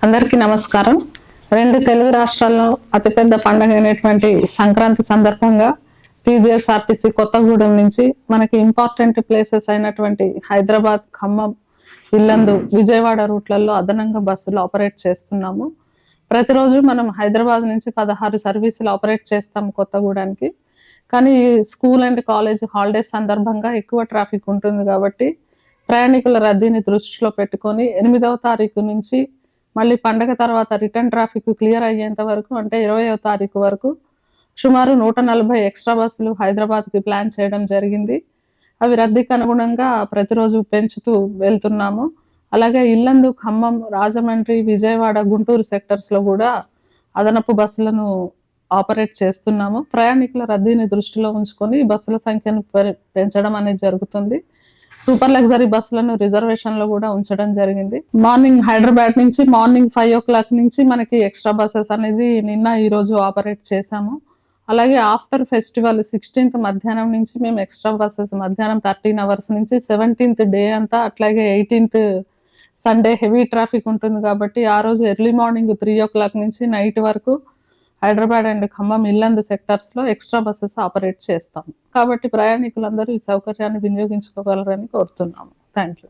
అందరికీ నమస్కారం. రెండు తెలుగు రాష్ట్రాల్లో అతిపెద్ద పండుగ అయినటువంటి సంక్రాంతి సందర్భంగా టీజీఎస్ఆర్టీసీ కొత్తగూడెం నుంచి మనకి ఇంపార్టెంట్ ప్లేసెస్ అయినటువంటి హైదరాబాద్, ఖమ్మం, ఇల్లందు, విజయవాడ రూట్లలో అదనంగా బస్సులు ఆపరేట్ చేస్తున్నాము. ప్రతిరోజు మనం హైదరాబాద్ నుంచి 16 సర్వీసులు ఆపరేట్ చేస్తాము కొత్తగూడానికి. కానీ స్కూల్ అండ్ కాలేజ్ హాలిడేస్ సందర్భంగా ఎక్కువ ట్రాఫిక్ ఉంటుంది కాబట్టి ప్రయాణికుల రద్దీని దృష్టిలో పెట్టుకొని 8వ తారీఖు నుంచి మళ్ళీ పండగ తర్వాత రిటర్న్ ట్రాఫిక్ క్లియర్ అయ్యేంత వరకు అంటే 20వ తారీఖు వరకు సుమారు 140 ఎక్స్ట్రా బస్సులు హైదరాబాద్కి ప్లాన్ చేయడం జరిగింది. అవి రద్దీకి అనుగుణంగా ప్రతిరోజు పెంచుతూ వెళ్తున్నాము. అలాగే ఇల్లందు, ఖమ్మం, రాజమండ్రి, విజయవాడ, గుంటూరు సెక్టర్స్లో కూడా అదనపు బస్సులను ఆపరేట్ చేస్తున్నాము. ప్రయాణికుల రద్దీని దృష్టిలో ఉంచుకొని బస్సుల సంఖ్యను పెంచడం అనేది జరుగుతుంది. సూపర్ లగ్జరీ బస్సులను రిజర్వేషన్లో కూడా ఉంచడం జరిగింది. మార్నింగ్ హైదరాబాద్ నుంచి మార్నింగ్ 5 o'clock నుంచి మనకి ఎక్స్ట్రా బస్సెస్ అనేది ఈ రోజు ఆపరేట్ చేశాము. అలాగే ఆఫ్టర్ ఫెస్టివల్ 16th మధ్యాహ్నం నుంచి మేము ఎక్స్ట్రా బస్సెస్ మధ్యాహ్నం 13 hours నుంచి 17th డే అంతా, అట్లాగే 18th సండే హెవీ ట్రాఫిక్ ఉంటుంది కాబట్టి ఆ రోజు ఎర్లీ మార్నింగ్ 3 o'clock నుంచి నైట్ వరకు హైదరాబాద్ అండ్ ఖమ్మం, ఇల్లందు సెక్టర్స్లో ఎక్స్ట్రా బస్సెస్ ఆపరేట్ చేస్తాం. కాబట్టి ప్రయాణికులందరూ ఈ సౌకర్యాన్ని వినియోగించుకోగలరని కోరుతున్నాము. Thank you.